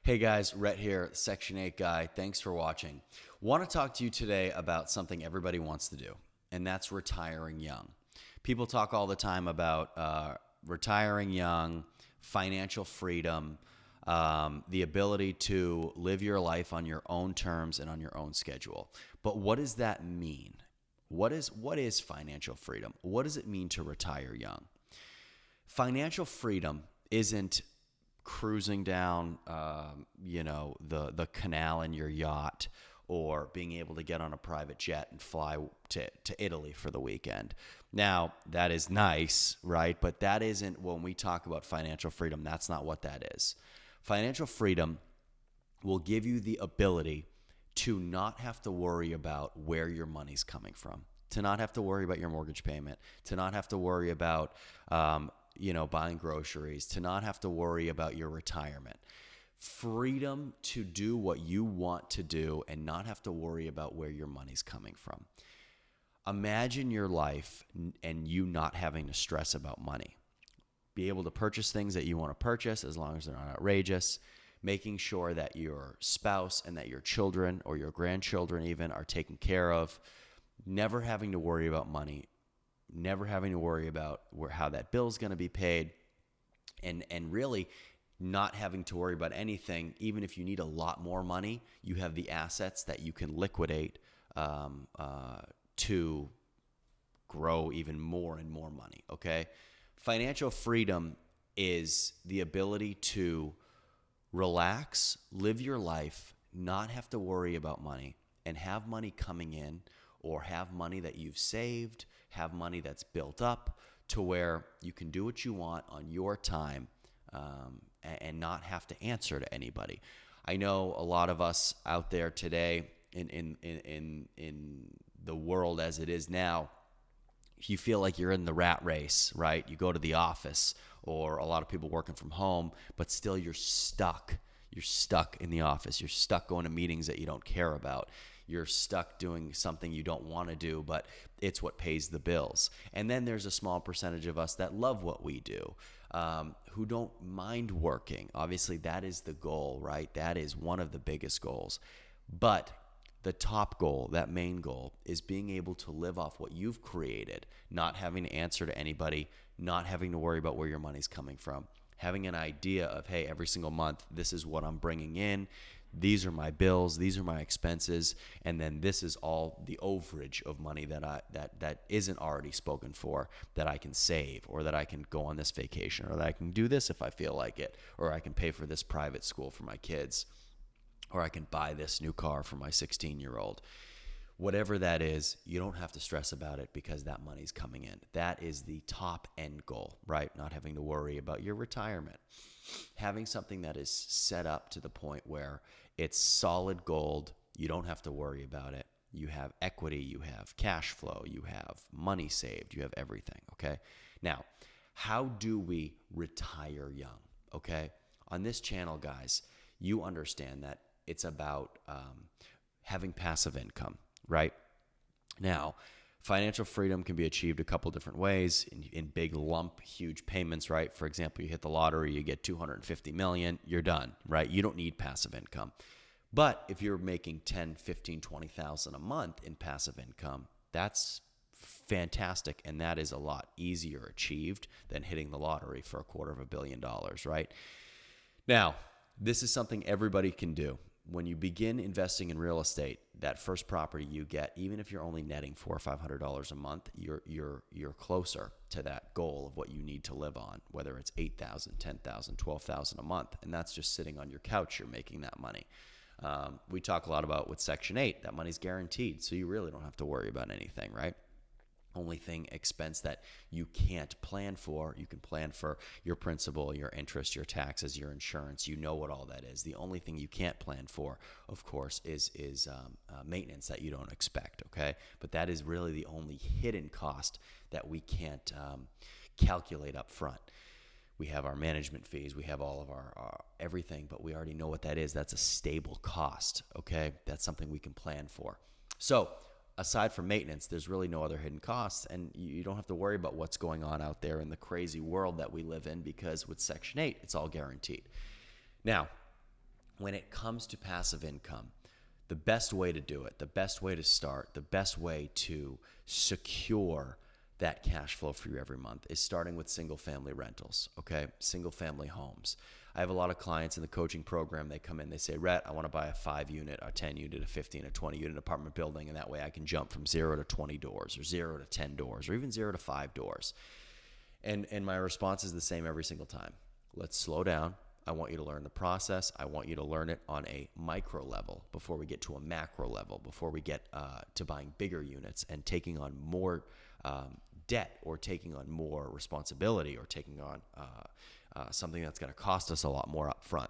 Hey guys, Rhett here, Section 8 guy. Thanks for watching. Want to talk to you today about something everybody wants to do, and that's retiring young. People talk all the time about retiring young, financial freedom, the ability to live your life on your own terms and on your own schedule. But what does that mean? What is financial freedom? What does it mean to retire young? Financial freedom isn't cruising down, the canal in your yacht, or being able to get on a private jet and fly to Italy for the weekend. Now, that is nice, right? But that isn't, when we talk about financial freedom, that's not what that is. Financial freedom will give you the ability to not have to worry about where your money's coming from, to not have to worry about your mortgage payment, to not have to worry about buying groceries, to not have to worry about your retirement. Freedom to do what you want to do and not have to worry about where your money's coming from. Imagine your life and you not having to stress about money. Be able to purchase things that you want to purchase as long as they're not outrageous. Making sure that your spouse and that your children or your grandchildren even are taken care of. Never having to worry about money. Never having to worry about how that bill's going to be paid, and really not having to worry about anything. Even if you need a lot more money, you have the assets that you can liquidate to grow even more and more money, okay? Financial freedom is the ability to relax, live your life, not have to worry about money, and have money coming in, or have money that you've saved, have money that's built up to where you can do what you want on your time, and not have to answer to anybody. I know a lot of us out there today in the world as it is now, you feel like you're in the rat race, right? You go to the office, or a lot of people working from home, but still you're stuck. You're stuck in the office. You're stuck going to meetings that you don't care about. You're stuck doing something you don't want to do, but it's what pays the bills. And then there's a small percentage of us that love what we do, who don't mind working. Obviously, that is the goal, right? That is one of the biggest goals. But the top goal, that main goal, is being able to live off what you've created, not having to answer to anybody, not having to worry about where your money's coming from, having an idea of, hey, every single month, this is what I'm bringing in. These are my bills, these are my expenses, and then this is all the overage of money that isn't already spoken for, that I can save, or that I can go on this vacation, or that I can do this if I feel like it, or I can pay for this private school for my kids, or I can buy this new car for my 16-year-old. Whatever that is, you don't have to stress about it because that money's coming in. That is the top end goal, right? Not having to worry about your retirement. Having something that is set up to the point where it's solid gold, you don't have to worry about it. You have equity, you have cash flow, you have money saved, you have everything, okay? Now, how do we retire young, okay? On this channel, guys, you understand that it's about having passive income, right? Now, financial freedom can be achieved a couple different ways in big lump, huge payments, right? For example, you hit the lottery, you get $250 million, you're done, right? You don't need passive income. But if you're making 10, 15, 20,000 a month in passive income, that's fantastic, and that is a lot easier achieved than hitting the lottery for $250 million, right? Now, this is something everybody can do. When you begin investing in real estate, that first property you get, even if you're only netting $400 or $500 a month, you're closer to that goal of what you need to live on, whether it's $8,000, $10,000, $12,000 a month, and that's just sitting on your couch. You're making that money. We talk a lot about with Section 8, that money's guaranteed, so you really don't have to worry about anything, right? Only expense that you can't plan for, you can plan for your principal, your interest, your taxes, your insurance. You know what all that is. The only thing you can't plan for, of course, is maintenance that you don't expect, okay? But that is really the only hidden cost that we can't calculate up front. We have our management fees, we have all of our everything, but we already know what that is. That's a stable cost, okay? That's something we can plan for. So aside from maintenance, there's really no other hidden costs, and you don't have to worry about what's going on out there in the crazy world that we live in, because with Section 8, it's all guaranteed. Now, when it comes to passive income, the best way to do it, the best way to start, the best way to secure that cash flow for you every month is starting with single family rentals, okay? Single family homes. I have a lot of clients in the coaching program. They come in, they say, Rhett, I want to buy a 5-unit, a 10-unit, a 15, a 20-unit apartment building, and that way I can jump from 0 to 20 doors or 0 to 10 doors or even 0 to 5 doors. And my response is the same every single time. Let's slow down. I want you to learn the process. I want you to learn it on a micro level before we get to a macro level, before we get to buying bigger units and taking on more debt or taking on more responsibility or taking on something that's going to cost us a lot more up front.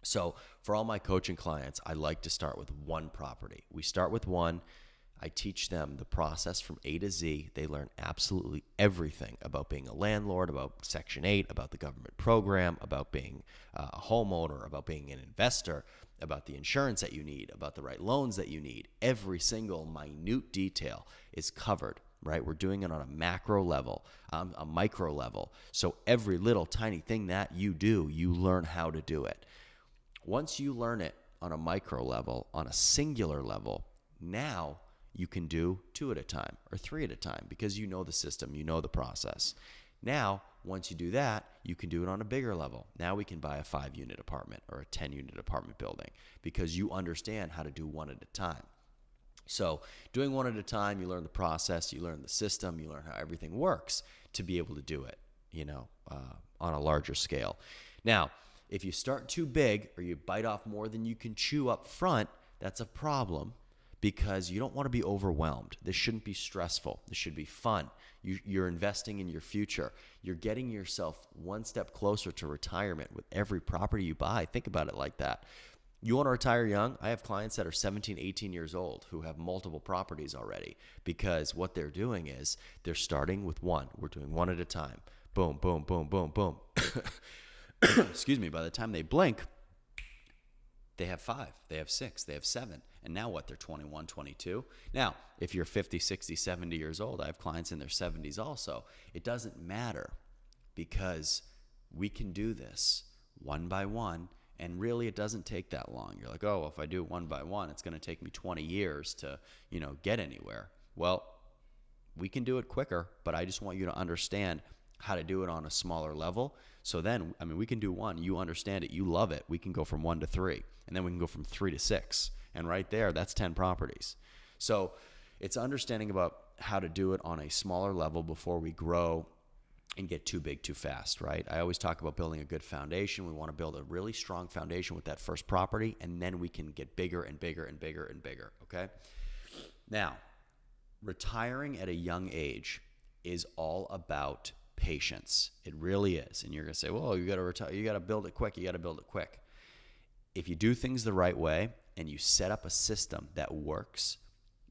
So for all my coaching clients, I like to start with one property. We start with one. I teach them the process from A to Z. They learn absolutely everything about being a landlord, about Section 8, about the government program, about being a homeowner, about being an investor, about the insurance that you need, about the right loans that you need. Every single minute detail is covered, right? We're doing it on a macro level, a micro level. So every little tiny thing that you do, you learn how to do it. Once you learn it on a micro level, on a singular level, now you can do 2 at a time or 3 at a time because you know the system, you know the process. Now, once you do that, you can do it on a bigger level. Now we can buy a 5-unit apartment or a 10-unit apartment building because you understand how to do 1 at a time. So doing 1 at a time, you learn the process, you learn the system, you learn how everything works to be able to do it, on a larger scale. Now, if you start too big or you bite off more than you can chew up front, that's a problem because you don't want to be overwhelmed. This shouldn't be stressful. This should be fun. You're investing in your future. You're getting yourself one step closer to retirement with every property you buy. Think about it like that. You want to retire young? I have clients that are 17, 18 years old who have multiple properties already because what they're doing is they're starting with one. We're doing 1 at a time. Boom, boom, boom, boom, boom. Excuse me. By the time they blink, they have 5, they have 6, they have 7. And now what? They're 21, 22. Now, if you're 50, 60, 70 years old, I have clients in their 70s also. It doesn't matter because we can do this one by one. And really, it doesn't take that long. You're like, oh, if I do 1 by 1, it's going to take me 20 years to, get anywhere. Well, we can do it quicker, but I just want you to understand how to do it on a smaller level. So then, we can do 1. You understand it. You love it. We can go from 1 to 3, and then we can go from 3 to 6. And right there, that's 10 properties. So it's understanding about how to do it on a smaller level before we grow and get too big too fast, right? I always talk about building a good foundation. We want to build a really strong foundation with that first property, and then we can get bigger and bigger and bigger and bigger, okay? Now, retiring at a young age is all about patience. It really is. And you're going to say, well, you got to retire, you got to build it quick. You got to build it quick. If you do things the right way and you set up a system that works,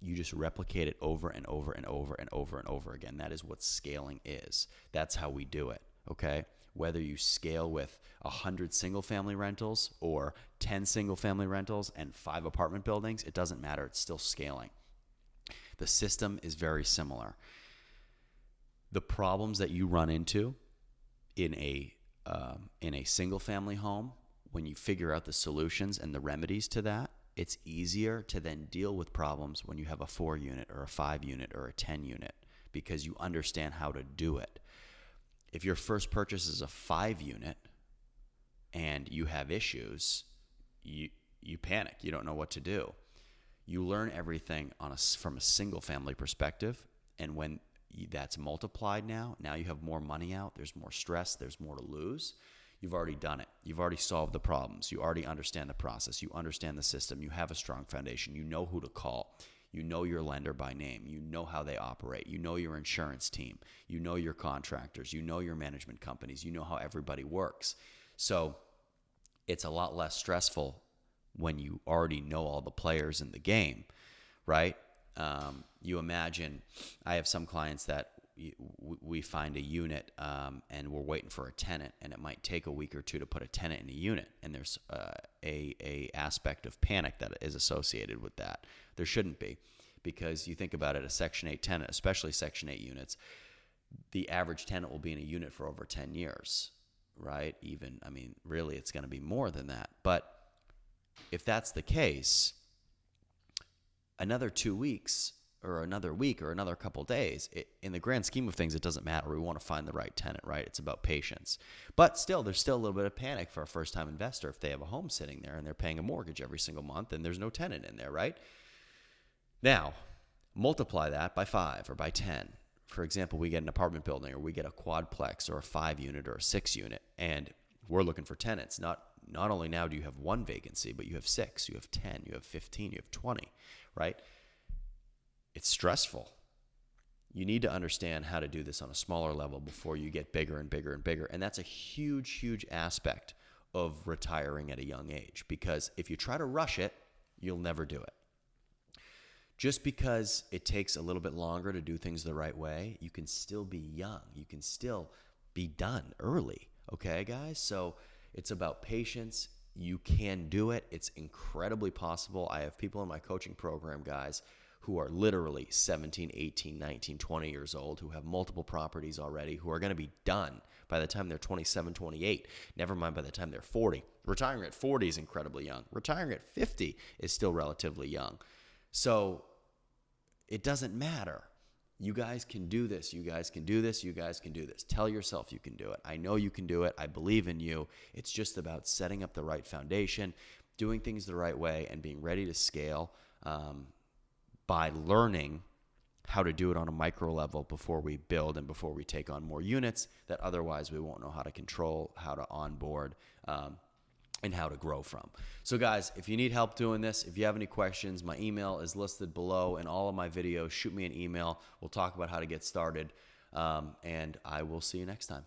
you just replicate it over and over and over and over and over again. That is what scaling is. That's how we do it, okay? Whether you scale with 100 single-family rentals or 10 single-family rentals and 5 apartment buildings, it doesn't matter. It's still scaling. The system is very similar. The problems that you run into in a single-family home, when you figure out the solutions and the remedies to that, it's easier to then deal with problems when you have a 4-unit or a 5-unit or a 10-unit because you understand how to do it. If your first purchase is a 5-unit and you have issues, you panic. You don't know what to do. You learn everything from a single-family perspective, and when that's multiplied now you have more money out, there's more stress, there's more to lose. You've already done it. You've already solved the problems. You already understand the process. You understand the system. You have a strong foundation. You know who to call. You know your lender by name. You know how they operate. You know your insurance team. You know your contractors. You know your management companies. You know how everybody works. So it's a lot less stressful when you already know all the players in the game, right? You imagine, I have some clients that we find a unit and we're waiting for a tenant, and it might take a week or 2 to put a tenant in a unit, and there's a aspect of panic that is associated with that. There shouldn't be, because you think about it, a Section 8 tenant, especially Section 8 units, the average tenant will be in a unit for over 10 years, right? Really it's going to be more than that. But if that's the case, another 2 weeks or another week or another couple days, in the grand scheme of things, it doesn't matter. We want to find the right tenant, right? It's about patience. But still, there's still a little bit of panic for a first-time investor if they have a home sitting there and they're paying a mortgage every single month and there's no tenant in there, right? Now, multiply that by 5 or by 10. For example, we get an apartment building or we get a quadplex or a 5-unit or a 6-unit, and we're looking for tenants. Not only now do you have 1 vacancy, but you have 6, you have 10, you have 15, you have 20, right? It's stressful. You need to understand how to do this on a smaller level before you get bigger and bigger and bigger. And that's a huge, huge aspect of retiring at a young age, because if you try to rush it, you'll never do it. Just because it takes a little bit longer to do things the right way, you can still be young. You can still be done early. Okay, guys? So it's about patience. You can do it. It's incredibly possible. I have people in my coaching program, guys, who are literally 17, 18, 19, 20 years old, who have multiple properties already, who are going to be done by the time they're 27, 28, never mind by the time they're 40. Retiring at 40 is incredibly young. Retiring at 50 is still relatively young. So it doesn't matter. You guys can do this. You guys can do this. You guys can do this. Tell yourself you can do it. I know you can do it. I believe in you. It's just about setting up the right foundation, doing things the right way, and being ready to scale by learning how to do it on a micro level before we build and before we take on more units that otherwise we won't know how to control, how to onboard, and how to grow from. So guys, if you need help doing this, if you have any questions, my email is listed below in all of my videos. Shoot me an email. We'll talk about how to get started, and I will see you next time.